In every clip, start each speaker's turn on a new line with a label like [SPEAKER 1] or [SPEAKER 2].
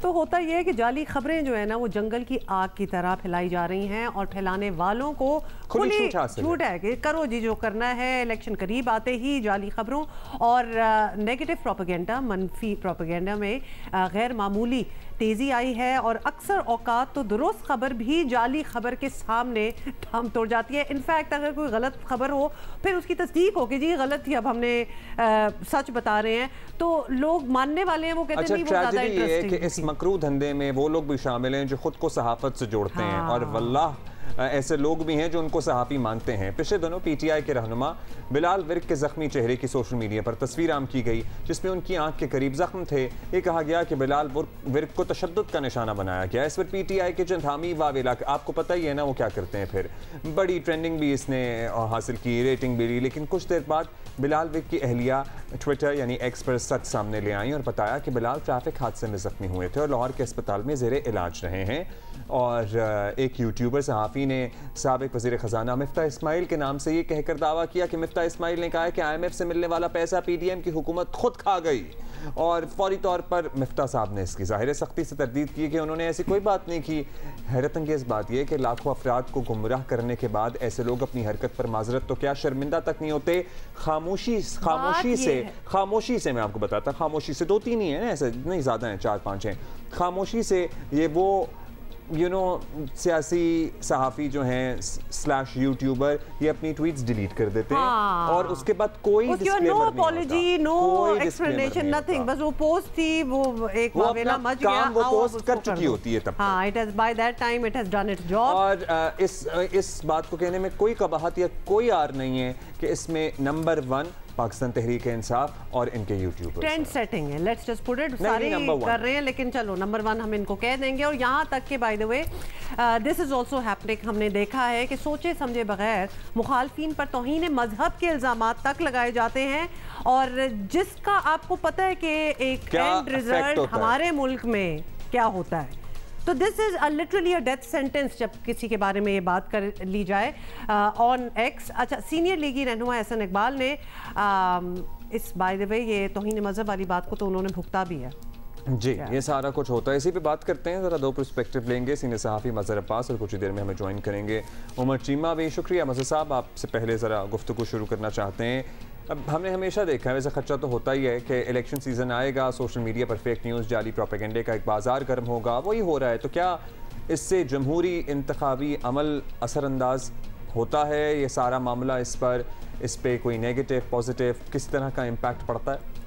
[SPEAKER 1] तो होता यह है कि जाली खबरें जो है ना वो जंगल की आग की तरह फैलाई जा रही हैं और फैलाने वालों को खुली छूट है कि करो जी जो करना है। इलेक्शन करीब आते ही जाली खबरों और नेगेटिव प्रोपेगेंडा, मनफी प्रोपेगेंडा में गैर मामूली तेज़ी आई है और अक्सर औकात तो दुरुस्त खबर भी जाली खबर के सामने ठाम तोड़ जाती है। इनफैक्ट अगर कोई गलत खबर हो फिर उसकी तस्दीक हो कि जी गलत थी, अब हमने सच बता रहे हैं, तो लोग मानने वाले हैं, वो कहते हैं नहीं वो ज़्यादा इंटरेस्टिंग है।
[SPEAKER 2] इस मकरू धंधे में वो लोग भी शामिल हैं जो खुद को सहाफत से जोड़ते हैं और वल्लाह ऐसे लोग भी हैं जो उनको सहाफ़ी मानते हैं। पिछले दिनों पीटीआई के रहनुमा बिलाल विर्क के ज़ख्मी चेहरे की सोशल मीडिया पर तस्वीर आम की गई जिसमें उनकी आंख के करीब जख्म थे। ये कहा गया कि बिलाल विर्क को तशद्दुद का निशाना बनाया गया। इस पर पीटीआई के जंधामी वावेला, आपको पता ही है ना वो क्या करते हैं, फिर बड़ी ट्रेंडिंग भी इसने हासिल की, रेटिंग भी ली। लेकिन कुछ देर बाद बिलाल विर्क की अहलिया ट्विटर यानी एक्स पर सच सामने ले आई और बताया कि बिलाल ट्रैफिक हादसे में ज़ख्मी हुए थे और लाहौर के अस्पताल में ज़ेरे इलाज रहे हैं। और एक यूट्यूबर सहाफ़ी ने साबिक वज़ीर ख़जाना मिफ्ता इस्माइल के नाम से ये कहकर दावा किया कि मिफ्ता इस्माइल ने कहा है कि IMF से मिलने वाला पैसा PDM की हुकूमत खुद खा गई और फौरी तौर पर मिफ्ता साहब ने इसकी ज़ाहिर सख्ती से तरदीद की कि उन्होंने ऐसी कोई बात नहीं की। हैरत अंगेज़ बात यह कि लाखों अफराद को गुमराह करने के बाद ऐसे लोग अपनी हरकत पर माजरत तो क्या शर्मिंदा तक नहीं होते। खामोशी से मैं आपको बताता, खामोशी से 2-3 ही है, ऐसे नहीं ज़्यादा हैं, 4-5 हैं। खामोशी से ये वो सियासी सहाफ़ी जो हैं स्लैश यूट्यूबर ये अपनी ट्वीट्स डिलीट कर देते हैं और उसके बाद कोई
[SPEAKER 1] no apology, no explanation, nothing, बस वो पोस्ट थी, वो एक वावेला मच गया,
[SPEAKER 2] वो पोस्ट कर चुकी होती है तब।
[SPEAKER 1] हाँ, it has by that time it has done it's job.
[SPEAKER 2] और इस बात को कहने में कोई कबाहत या कोई आर नहीं है कि इसमें नंबर 1 पाकिस्तान तहरीक इंसाफ और इनके यूट्यूबर्स
[SPEAKER 1] ट्रेंड सेटिंग है, लेट्स जस्ट पुट इट, सारे कर रहे हैं, लेकिन चलो नंबर 1 हम इनको कह देंगे। और यहाँ तक कि by the way this is also happening, हमने देखा है कि सोचे समझे बगैर मुखालफिन पर तौहीन मजहब के इल्जामात तक लगाए जाते हैं और जिसका आपको पता है कि एक एंड रिजल्ट हमारे मुल्क में क्या होता है। तो this is literally a death sentence जब किसी के बारे में ये बात कर ली जाए ऑन एक्स। अच्छा, सीनियर लीगी रहनुमा एहसन इकबाल ने इस बाय द वे ये तौहीन मजहब वाली बात को तो उन्होंने भुगता भी है
[SPEAKER 2] जी। ये सारा कुछ होता है, इसी पे बात करते हैं, ज़रा 2 पर्सपेक्टिव लेंगे। सीनियर सहाफ़ी मज़हर अब्बास और कुछ ही देर में हमें ज्वाइन करेंगे उमर चीमा भी। शुक्रिया मज़हर साहब, आपसे पहले ज़रा गुफ्तगू शुरू करना चाहते हैं। अब हमने हमेशा देखा है, वैसे खर्चा तो होता ही है कि इलेक्शन सीज़न आएगा, सोशल मीडिया पर फेक न्यूज़, जाली प्रोपेगेंडे का एक बाज़ार गर्म होगा, वही हो रहा है। तो क्या इससे जमहूरी इंतखाबी अमल असरअंदाज होता है? ये सारा मामला इस पर कोई नेगेटिव पॉजिटिव किस तरह का इम्पैक्ट पड़ता है?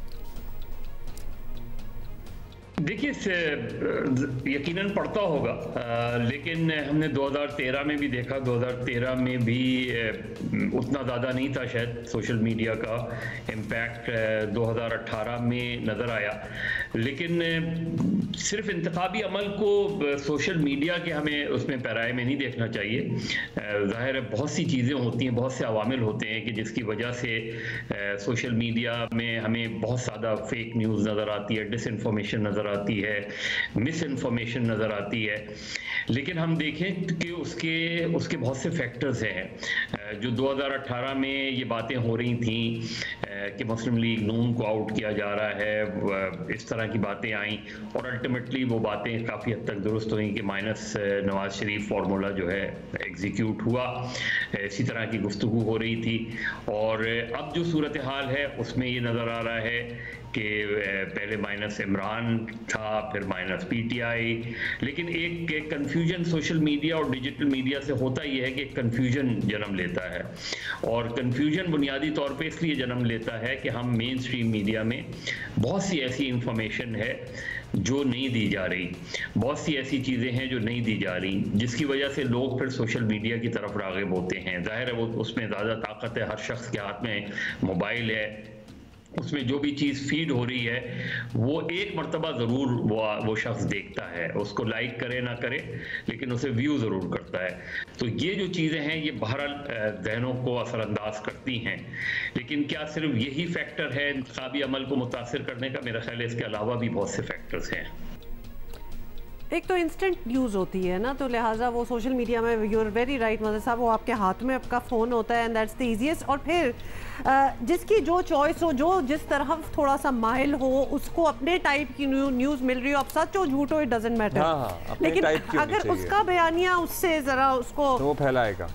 [SPEAKER 3] देखिए, यकीनन पड़ता होगा, लेकिन हमने 2013 में भी देखा, 2013 में भी उतना ज़्यादा नहीं था शायद सोशल मीडिया का इम्पैक्ट, 2018 में नज़र आया। लेकिन सिर्फ इंतखाबी अमल को सोशल मीडिया के हमें उसमें पैराए में नहीं देखना चाहिए। ज़ाहिर है बहुत सी चीज़ें होती हैं, बहुत से अवामिल होते हैं कि जिसकी वजह से सोशल मीडिया में हमें बहुत ज़्यादा फेक न्यूज़ नज़र आती है, डिसइंफॉर्मेशन नज़र आती है, मिस इन्फॉर्मेशन नज़र आती है। लेकिन हम देखें कि उसके बहुत से फैक्टर्स हैं। जो 2018 में ये बातें हो रही थी कि मुस्लिम लीग नून को आउट किया जा रहा है, इस तरह की बातें आई और अल्टीमेटली वो बातें काफ़ी हद तक दुरुस्त हुई कि माइनस नवाज शरीफ फार्मूला जो है एग्जीक्यूट हुआ, इसी तरह की गुफ्तगू हो रही थी। और अब जो सूरत हाल है उसमें ये नज़र आ रहा है कि पहले माइनस इमरान था, फिर माइनस PTI। लेकिन एक कन्फ्यूजन सोशल मीडिया और डिजिटल मीडिया से होता ही है कि एक कन्फ्यूजन जन्म लेता है और कन्फ्यूजन बुनियादी तौर पे इसलिए जन्म लेता है कि हम मेन स्ट्रीम मीडिया में बहुत सी ऐसी इंफॉर्मेशन है जो नहीं दी जा रही, बहुत सी ऐसी चीज़ें हैं जो नहीं दी जा रही, जिसकी वजह से लोग फिर सोशल मीडिया की तरफ राग़िब होते हैं। ज़ाहिर है वो उसमें ज़्यादा ताकत है, हर शख्स के हाथ में मोबाइल है, उसमें जो भी चीज़ फीड हो रही है वो एक मरतबा ज़रूर वो शख्स देखता है, उसको लाइक करे ना करे लेकिन उसे व्यू ज़रूर करता है। तो ये जो चीज़ें हैं ये बहरहाल ज़हनों को असरअंदाज करती हैं। लेकिन क्या सिर्फ यही फैक्टर है इंतखाबी अमल को मुतासिर करने का? मेरा ख्याल है इसके अलावा भी बहुत से फैक्टर्स हैं।
[SPEAKER 1] एक तो इंस्टेंट न्यूज़ होती है ना, तो लिहाजा वो सोशल मीडिया में, you are very right Mazhar साहब, वो आपके हाथ में आपका फ़ोन होता है एंड दैट्स द ईजीएस्ट। और फिर जिसकी जो चॉइस हो, जो जिस तरफ थोड़ा सा माइल हो, उसको अपने टाइप की न्यूज़ मिल रही हो, अब सच हो झूठ हो इट डजंट मैटर, लेकिन अगर उसका बयानिया उससे ज़रा उसको
[SPEAKER 2] तो वो फैलाएगा,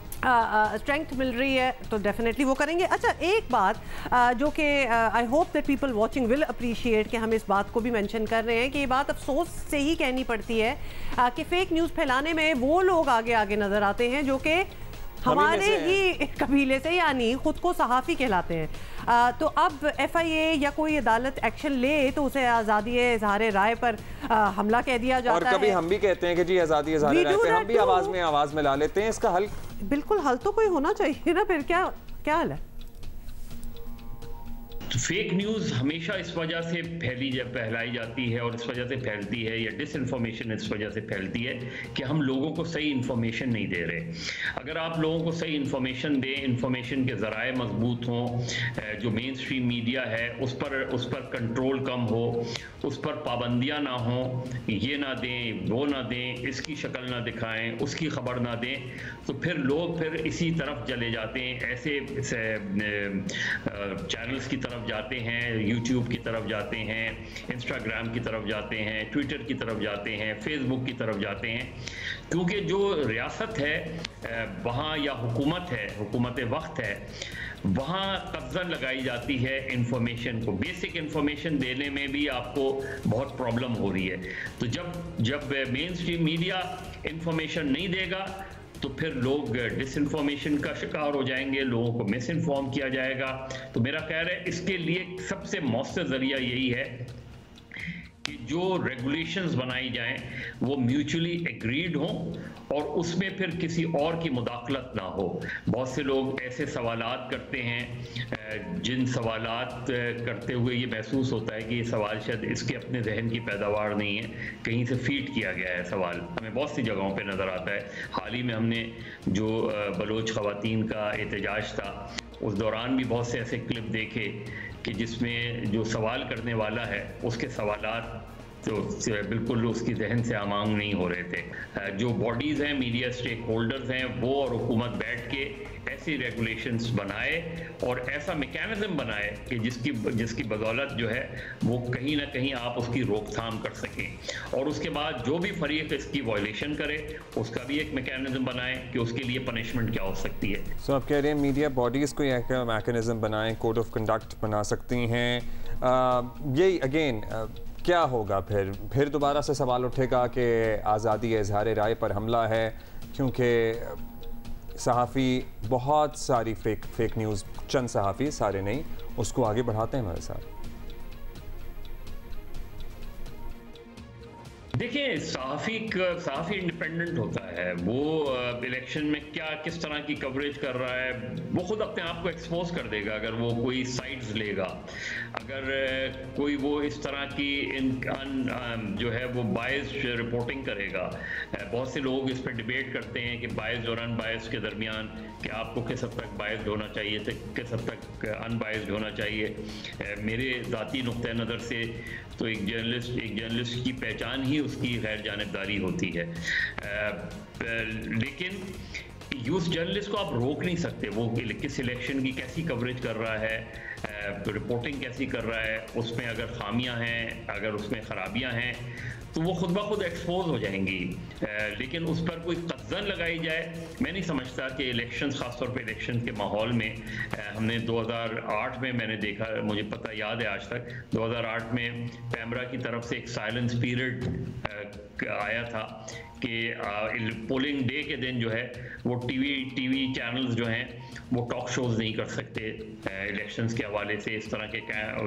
[SPEAKER 1] स्ट्रेंथ मिल रही है तो डेफिनेटली वो करेंगे। अच्छा, एक बात जो कि I hope that people watching will appreciate कि हम इस बात को भी मेंशन कर रहे हैं कि ये बात अफसोस से ही कहनी पड़ती है कि फेक न्यूज़ फैलाने में वो लोग आगे आगे नज़र आते हैं जो कि हमारे ही कबीले से, यानी खुद को सहाफ़ी कहलाते हैं। तो अब FIA या कोई अदालत एक्शन ले तो उसे आज़ादी इज़हार राय पर हमला कह दिया जाता है।
[SPEAKER 2] और कभी हम भी कहते हैं कि जी आज़ादी इज़हार राय पे हम भी आवाज़ में ला लेते हैं। इसका हल
[SPEAKER 1] बिल्कुल, हल तो कोई होना चाहिए ना, फिर क्या हल है?
[SPEAKER 3] फेक न्यूज़ हमेशा इस वजह से फैलाई जाती है और इस वजह से फैलती है, या डिसइंफॉर्मेशन इस वजह से फैलती है कि हम लोगों को सही इन्फॉर्मेशन नहीं दे रहे। अगर आप लोगों को सही इन्फॉर्मेशन दें, इन्फॉर्मेशन के ज़राए मजबूत हों, जो मेन स्ट्रीम मीडिया है उस पर कंट्रोल कम हो, उस पर पाबंदियाँ ना हों, ये ना दें, वो ना दें, इसकी शक्ल ना दिखाएं, उसकी खबर ना दें, तो फिर लोग फिर इसी तरफ चले जाते हैं, ऐसे चैनल्स की तरफ जाते हैं, यूट्यूब की तरफ जाते हैं, इंस्टाग्राम की तरफ जाते हैं, ट्विटर की तरफ जाते हैं, फेसबुक की तरफ जाते हैं, क्योंकि जो रियासत है वहाँ या हुकूमत है, हुकूमत वक्त है, वहाँ कब्जा लगाई जाती है इंफॉर्मेशन को। बेसिक इंफॉर्मेशन देने में भी आपको बहुत प्रॉब्लम हो रही है। तो जब मेन स्ट्रीम मीडिया इंफॉर्मेशन नहीं देगा तो फिर लोग डिसइंफॉर्मेशन का शिकार हो जाएंगे, लोगों को मिस इन्फॉर्म किया जाएगा। तो मेरा ख्याल है इसके लिए सबसे मौसर जरिया यही है कि जो रेगुलेशंस बनाई जाएं वो म्यूचुअली एग्रीड हों और उसमें फिर किसी और की मुदाखलत ना हो। बहुत से लोग ऐसे सवालात करते हैं जिन सवालात करते हुए ये महसूस होता है कि ये सवाल शायद इसके अपने जहन की पैदावार नहीं है, कहीं से फीड किया गया है सवाल। हमें बहुत सी जगहों पे नज़र आता है। हाल ही में हमने जो बलोच ख़वातीन का एहतजाज था उस दौरान भी बहुत से ऐसे क्लिप देखे कि जिसमें जो सवाल करने वाला है उसके सवालात तो बिल्कुल उसकी जहन से आमांग नहीं हो रहे थे। जो बॉडीज़ हैं, मीडिया स्टेक होल्डर्स हैं, वो और हुकूमत बैठ के ऐसी रेगुलेशंस बनाए और ऐसा मैकेनिज्म बनाए कि जिसकी बदौलत जो है वो कहीं ना कहीं आप उसकी रोकथाम कर सकें, और उसके बाद जो भी फरीक इसकी वायलेशन करे उसका भी एक मैकेनिज्म बनाए कि उसके लिए पनिशमेंट क्या हो सकती है।
[SPEAKER 2] सो आप कह रहे हैं मीडिया बॉडीज़ कोई एक मैकेनिज्म बनाएं, कोड ऑफ कंडक्ट बना सकती हैं। ये अगेन क्या होगा फिर दोबारा से सवाल उठेगा कि आज़ादी इज़हार राय पर हमला है, क्योंकि सहाफ़ी बहुत सारी फेक न्यूज़, चंद सहाफ़ी, सारे नहीं, उसको आगे बढ़ाते हैं हमारे साथ।
[SPEAKER 3] देखिए, सहाफ़ी इंडिपेंडेंट होता है, वो इलेक्शन में किस तरह की कवरेज कर रहा है वो खुद अपने आप को एक्सपोज कर देगा। अगर वो कोई साइड्स लेगा, अगर कोई वो इस तरह की जो है वो बायस्ड रिपोर्टिंग करेगा। बहुत से लोग इस पर डिबेट करते हैं कि बायस्ड और अनबायस्ड के दरमियान कि आपको किस हद तक बायस्ड होना चाहिए, किस हद तक अनबायस्ड होना चाहिए। मेरे ज़ाती नुक्ते नज़र से तो एक जर्नलिस्ट की पहचान ही उसकी गैर जानिबदारी होती है, लेकिन यूथ जर्नलिस्ट को आप रोक नहीं सकते। वो किस इलेक्शन की कैसी कवरेज कर रहा है, रिपोर्टिंग कैसी कर रहा है, उसमें अगर खामियां हैं, अगर उसमें खराबियां हैं तो वो खुद ब खुद एक्सपोज हो जाएंगी। लेकिन उस पर कोई कज़न लगाई जाए, मैं नहीं समझता कि इलेक्शंस, ख़ासतौर पे इलेक्शंस के माहौल में हमने 2008 में मैंने देखा, मुझे पता याद है आज तक, 2008 में पैमरा की तरफ से एक साइलेंस पीरियड आया था कि पोलिंग डे के दिन जो है वो टीवी चैनल्स जो हैं वो टॉक शोज़ नहीं कर सकते इलेक्शंस के हवाले से, इस तरह के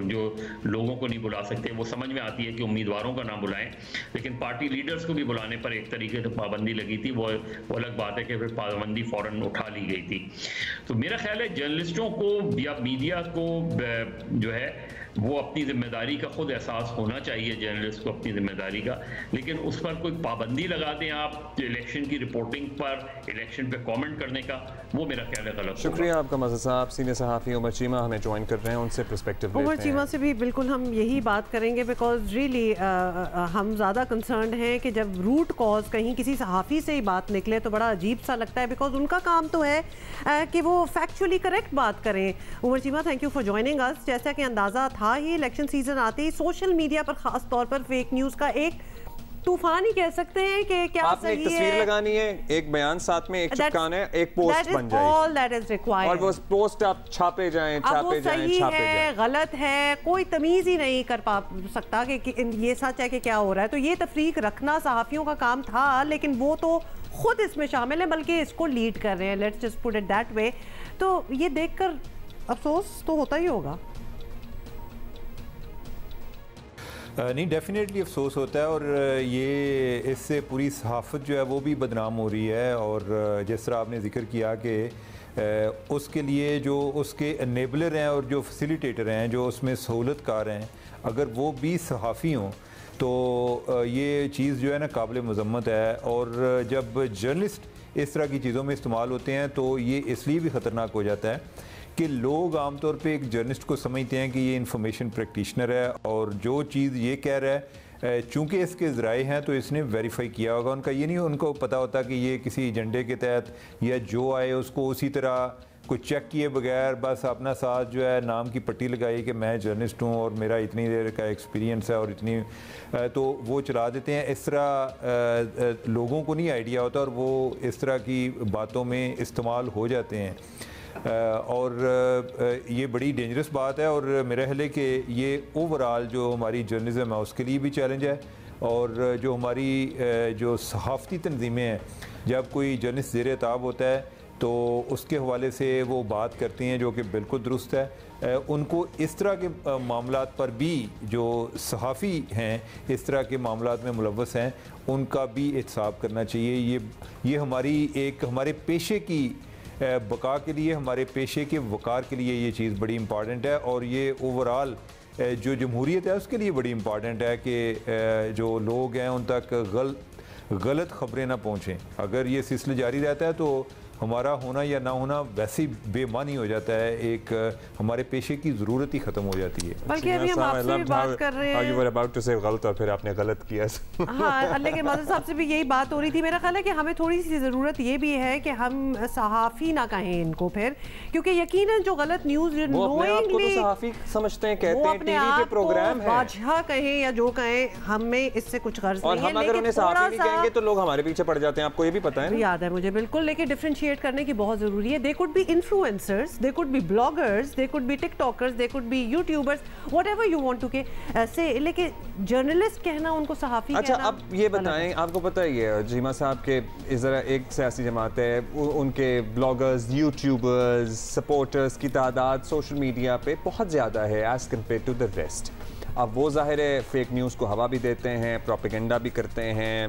[SPEAKER 3] जो लोगों को नहीं बुला सकते। वो समझ में आती है कि उम्मीदवारों का नाम बुलाएं, लेकिन पार्टी लीडर्स को भी बुलाने पर एक तरीके से पाबंदी लगी थी। वो अलग बात है कि फिर पाबंदी फ़ौरन उठा ली गई थी। तो मेरा ख्याल है जर्नलिस्टों को या मीडिया को जो है वो अपनी जिम्मेदारी का खुद एहसास होना चाहिए जर्नलिस्ट को, अपनी जिम्मेदारी का। लेकिन उस पर कोई पाबंदी लगा दें आप इलेक्शन की रिपोर्टिंग पर, इलेक्शन पे कमेंट करने का, वो मेरा ख्याल है गलत।
[SPEAKER 2] शुक्रिया आपका मज़हर साहब। सीनियर सहाफ़ी उमर चीमा हमें ज्वाइन कर रहे हैं, उनसे पर्सपेक्टिव
[SPEAKER 1] उमर चीमा से भी बिल्कुल हम यही बात करेंगे, बिकॉज रियली हम ज़्यादा कंसर्न हैं कि जब रूट कॉज कहीं किसी सहाफ़ी से ही बात निकले तो बड़ा अजीब सा लगता है, बिकॉज उनका काम तो है कि वो फैक्चुअली करेक्ट बात करें। Umar Cheema, thank you for joining us. जैसा कि अंदाज़ा था ही, इलेक्शन सीजन आते ही सोशल मीडिया पर ख़ास तौर पर फेक न्यूज़ का एक तूफान ही कह सकते हैं कि क्या
[SPEAKER 2] आपने
[SPEAKER 1] सही
[SPEAKER 2] एक तस्वीर लगानी है, एक बयान साथ में, एक चिपकाना है, एक पोस्ट बन जाए,
[SPEAKER 1] ऑल दैट इज रिक्वायर्ड।
[SPEAKER 2] और वो पोस्ट आप छापे जाएं, छापे जाएं, छापे जाएं।
[SPEAKER 1] गलत है, कोई तमीज ही नहीं कर पा सकता कि ये सच है कि क्या हो रहा है। तो ये तफरीक रखना सहाफ़ियों का काम था, लेकिन वो तो खुद इसमें शामिल है, बल्कि इसको लीड कर रहे हैं। Let's just put it that way. तो ये देखकर अफसोस तो होता ही होगा।
[SPEAKER 4] नहीं, डेफिनेटली अफसोस होता है, और ये इससे पूरी सहाफ़त जो है वो भी बदनाम हो रही है। और जिस तरह आपने जिक्र किया कि उसके लिए जो उसके एनेबलर हैं और जो फैसिलिटेटर हैं, जो उसमें सहूलतकार हैं, अगर वो भी सहाफ़ी हों तो ये चीज़ जो है ना काबिल मज़म्मत है। और जब जर्नलिस्ट इस तरह की चीज़ों में इस्तेमाल होते हैं तो ये इसलिए भी ख़तरनाक हो जाता है कि लोग आमतौर पे एक जर्नलिस्ट को समझते हैं कि ये इंफॉर्मेशन प्रैक्टिशनर है, और जो चीज़ ये कह रहा है चूँकि इसके ज़राए हैं तो इसने वेरीफाई किया होगा। उनका ये नहीं, उनको पता होता कि ये किसी एजेंडे के तहत या जो आए उसको उसी तरह कोई चेक किए बगैर बस अपना साथ जो है नाम की पट्टी लगाई कि मैं जर्नलिस्ट हूँ और मेरा इतनी देर का एक्सपीरियंस है और इतनी, तो वो चला देते हैं। इस तरह लोगों को नहीं आइडिया होता और वो इस तरह की बातों में इस्तेमाल हो जाते हैं। और ये बड़ी डेंजरस बात है, और मेरा ख्याल है कि ये ओवरऑल जो हमारी जर्नलिज्म है उसके लिए भी चैलेंज है। और जो हमारी जो सहाफ़ती तंजीमें हैं, जब कोई जर्नलिस्ट ज़ेर ताब होता है तो उसके हवाले से वो बात करती हैं जो कि बिल्कुल दुरुस्त है। उनको इस तरह के मामलात पर भी जो सहाफ़ी हैं, इस तरह के मामलात में मुलव्वस हैं, उनका भी एहतसाब करना चाहिए। ये हमारे पेशे की बका के लिए, हमारे पेशे के वक़ार के लिए ये चीज़ बड़ी इम्पॉर्टेंट है। और ये ओवरऑल जो जमहूरियत है उसके लिए बड़ी इम्पॉर्टेंट है कि जो लोग हैं उन तक गलत ख़बरें ना पहुँचें। अगर ये सिलसिला जारी रहता है तो हमारा होना या ना होना वैसे ही बेमानी हो जाता है, एक हमारे पेशे की ज़रूरत ही ख़त्म हो जाती है।
[SPEAKER 1] बल्कि अभी हम आपसे भी बात कर रहे हैं,
[SPEAKER 2] you were about to say गलत और फिर आपने गलत किया।
[SPEAKER 1] हाँ, लेकिन मज़हर साहब से भी यही बात हो रही थी। मेरा ख्याल है कि हमें थोड़ी सी ज़रूरत ये भी है कि हम सहाफ़ी ना कहें इनको फिर, क्योंकि यकीनन जो गलत न्यूज़
[SPEAKER 2] नोइंगली सहाफ़ी समझते हैं, कहते हैं टीवी के प्रोग्राम है,
[SPEAKER 1] बादशाह कहें या जो कहें, हमें इससे कुछ गर्ज नहीं है।
[SPEAKER 2] और हम अगर उन्हें सहाफ़ी नहीं कहेंगे तो लोग हमारे पीछे पड़ जाते हैं, आपको ये भी पता है?
[SPEAKER 1] याद है मुझे बिल्कुल, लेकिन डिफरेंशिएट करने की बहुत ज़रूरी है। They could be influencers, they could be bloggers, they could be tiktokers, they could be youtubers, whatever you want to के ऐसे, लेकिन जर्नलिस्ट कहना, उनको सहाफ़ी कहना।
[SPEAKER 2] अच्छा, अब ये बताएं, आपको पता ही है जीमा साहब के इस तरह एक सियासी जमात है, उनके ब्लॉगर्स, यूट्यूबर्स, सपोर्टर्स की तादाद सोशल मीडिया पे बहुत ज़्यादा है as compare to the rest. अब वो ज़ाहिर है फेक न्यूज़ को हवा भी देते हैं, प्रोपेगेंडा भी करते हैं,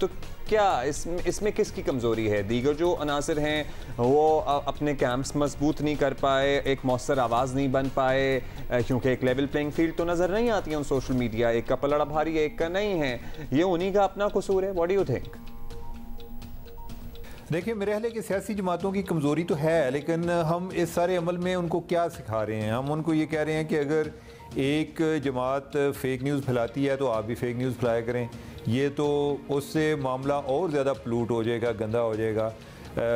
[SPEAKER 2] तो क्या इसमें किसकी कमज़ोरी है? दीगर जो अनासर हैं वो अपने कैंप्स मजबूत नहीं कर पाए, एक मौसर आवाज़ नहीं बन पाए, क्योंकि एक लेवल प्लेइंग फील्ड तो नज़र नहीं आती है उन सोशल मीडिया, एक का पलड़ा भारी है, एक का नहीं है, ये उन्हीं का अपना कसूर है। What do you think?
[SPEAKER 4] देखिए, मेरे ख्याल है कि सियासी जमातों की कमज़ोरी तो है, लेकिन हम इस सारे अमल में उनको क्या सिखा रहे हैं? हम उनको ये कह रहे हैं कि अगर एक जमात फ़ेक न्यूज़ फैलाती है तो आप भी फ़ेक न्यूज़ फैलाया करें, ये तो उससे मामला और ज़्यादा प्लूट हो जाएगा, गंदा हो जाएगा।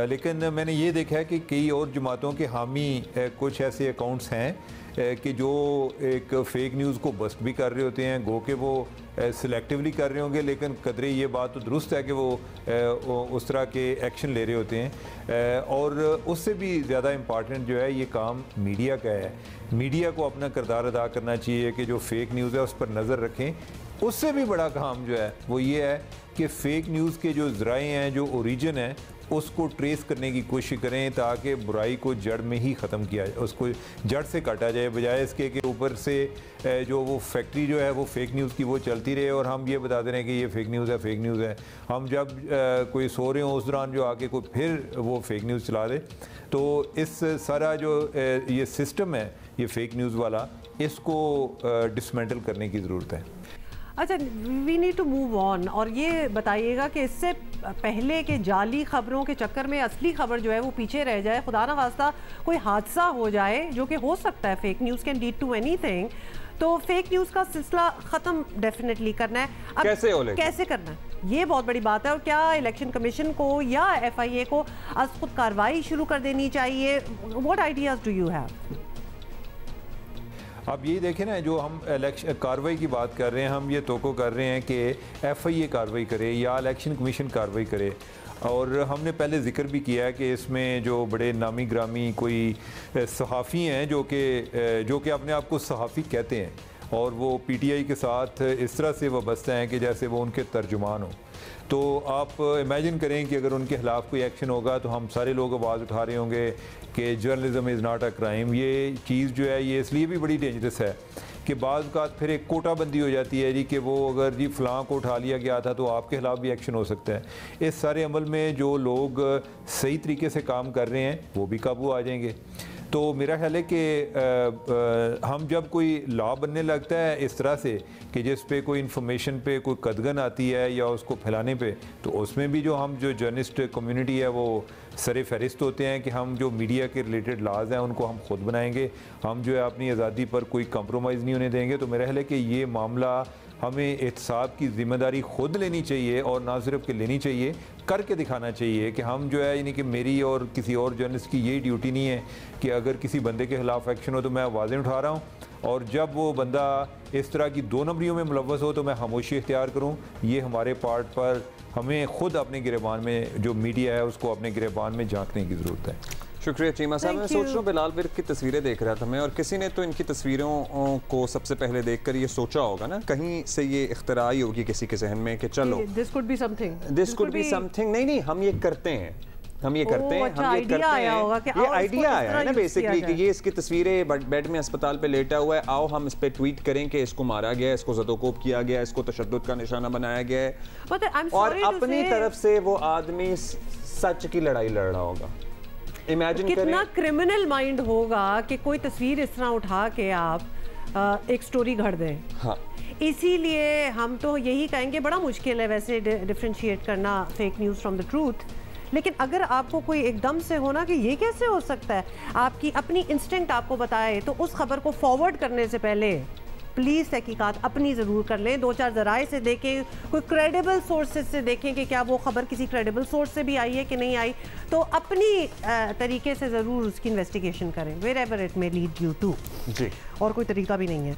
[SPEAKER 4] लेकिन मैंने ये देखा है कि कई और जमातों के हामी कुछ ऐसे अकाउंट्स हैं कि जो एक फ़ेक न्यूज़ को बस्ट भी कर रहे होते हैं, गो के वो सिलेक्टिवली कर रहे होंगे, लेकिन कदरे ये बात तो दुरुस्त है कि वो उस तरह के एक्शन ले रहे होते हैं। और उससे भी ज़्यादा इम्पॉर्टेंट जो है ये काम मीडिया का है। मीडिया को अपना किरदार अदा करना चाहिए कि जो फ़ेक न्यूज़ है उस पर नज़र रखें। उससे भी बड़ा काम जो है वो ये है कि फ़ेक न्यूज़ के जो ज़राए हैं, जो ओरिजिन है, उसको ट्रेस करने की कोशिश करें ताकि बुराई को जड़ में ही ख़त्म किया जाए, उसको जड़ से काटा जाए, बजाय इसके कि ऊपर से जो वो फैक्ट्री जो है वो फ़ेक न्यूज़ की वो चलती रहे और हम ये बता दे रहे हैं कि ये फ़ेक न्यूज़ है, फ़ेक न्यूज़ है। हम जब कोई सो रहे हो उस दौरान जो आके कोई फिर वो फ़ेक न्यूज़ चला दे, तो इस सारा जो ये सिस्टम है, ये फ़ेक न्यूज़ वाला, इसको डिसमेंटल करने की ज़रूरत है।
[SPEAKER 1] अच्छा, we need to move on. और ये बताइएगा कि इससे पहले के जाली खबरों के चक्कर में असली खबर जो है वो पीछे रह जाए, खुदा ना वास्ता कोई हादसा हो जाए जो कि हो सकता है, fake news can lead to anything, तो फेक न्यूज़ का सिलसिला ख़त्म डेफिनेटली करना है। अब कैसे करना है, ये बहुत बड़ी बात है। और क्या इलेक्शन कमीशन को या FIA को आज खुद कार्रवाई शुरू कर देनी चाहिए? What ideas do you have?
[SPEAKER 4] अब ये देखें ना, जो हम इलेक्शन कार्रवाई की बात कर रहे हैं, हम ये तोको कर रहे हैं कि FIA कार्रवाई करे या इलेक्शन कमीशन कार्रवाई करे। और हमने पहले जिक्र भी किया है कि इसमें जो बड़े नामी ग्रामी कोई सहाफ़ी हैं जो कि अपने आप को सहाफ़ी कहते हैं और वो PTI के साथ इस तरह से वाबस्ता हैं कि जैसे वो उनके तर्जुमान हो, तो आप इमेजिन करें कि अगर उनके ख़िलाफ़ कोई एक्शन होगा तो हम सारे लोग आवाज़ उठा रहे होंगे कि journalism is not a crime. ये चीज़ जो है ये इसलिए भी बड़ी डेंजरस है कि बाज़ का फिर एक कोटाबंदी हो जाती है जी कि वो अगर जी फ़लाँ को उठा लिया गया था तो आपके ख़िलाफ़ भी एक्शन हो सकता है। इस सारे अमल में जो लोग सही तरीके से काम कर रहे हैं वो भी काबू आ जाएंगे। तो मेरा ख्याल है कि हम जब कोई लॉ बनने लगता है इस तरह से कि जिस पे कोई इन्फॉर्मेशन पे कोई कदगन आती है या उसको फैलाने पे, तो उसमें भी जो जर्नलिस्ट कम्युनिटी है वो सर फहरिस्त होते हैं कि हम जो मीडिया के रिलेटेड लॉज हैं उनको हम खुद बनाएंगे, हम जो है अपनी आज़ादी पर कोई कंप्रोमाइज़ नहीं होने देंगे। तो मेरा ख्याल है कि ये मामला हमें एहतसाब की ज़िम्मेदारी खुद लेनी चाहिए और ना सिर्फ कि लेनी चाहिए, करके दिखाना चाहिए कि हम जो है, यानी कि मेरी और किसी और जर्नलिस्ट की यही ड्यूटी नहीं है कि अगर किसी बंदे के ख़िलाफ़ एक्शन हो तो मैं आवाज़ें उठा रहा हूँ और जब वो बंदा इस तरह की दो नंबरियों में मुलव्वस हो तो मैं खामोशी इख्तियार करूँ। ये हमारे पार्ट पर हमें खुद अपने गिरबान में जो मीडिया है उसको अपने गिरबान में झांकने की ज़रूरत है।
[SPEAKER 2] शुक्रिया चीमा साहब। मैं सोच रहा हूँ बिलाल विर्क की तस्वीरें देख रहा था मैं, और किसी ने तो इनकी तस्वीरों को सबसे पहले देखकर ये सोचा होगा ना, कहीं से ये इख्तिरा आई होगी किसी के जहन में कि चलो दिस कुड बी समथिंग। नहीं, हम ये करते हैं, हम ये करते हैं, हम ये करते हैं। ये आइडिया आया है ना बेसिकली कि ये इसकी तस्वीरें बेड में अस्पताल पे लेटा हुआ है, आओ हम इस पे ट्वीट करें कि इसको मारा गया है, इसको ज़दोकोब किया गया है, इसको तशद्दुद का निशाना बनाया गया है, और अपनी तरफ से वो आदमी सच की लड़ाई लड़ रहा होगा। इमेजिन
[SPEAKER 1] कितना क्रिमिनल माइंड होगा कि कोई तस्वीर इस तरह उठा के आप एक स्टोरी घड़ दें।
[SPEAKER 2] हाँ,
[SPEAKER 1] इसीलिए हम तो यही कहेंगे, बड़ा मुश्किल है वैसे डिफरेंशिएट करना fake news from the truth, लेकिन अगर आपको कोई एकदम से हो ना कि ये कैसे हो सकता है, आपकी अपनी इंस्टिंक्ट आपको बताए, तो उस खबर को फॉरवर्ड करने से पहले प्लीज़ तहकीकात अपनी ज़रूर कर लें, 2-4 ज़राए से देखें, कोई क्रेडिबल सोर्सेज से देखें कि क्या वो खबर किसी क्रेडिबल सोर्स से भी आई है कि नहीं आई, तो अपनी तरीके से ज़रूर उसकी इन्वेस्टिगेशन करें, wherever it may lead you to. जी, और कोई तरीका भी नहीं है।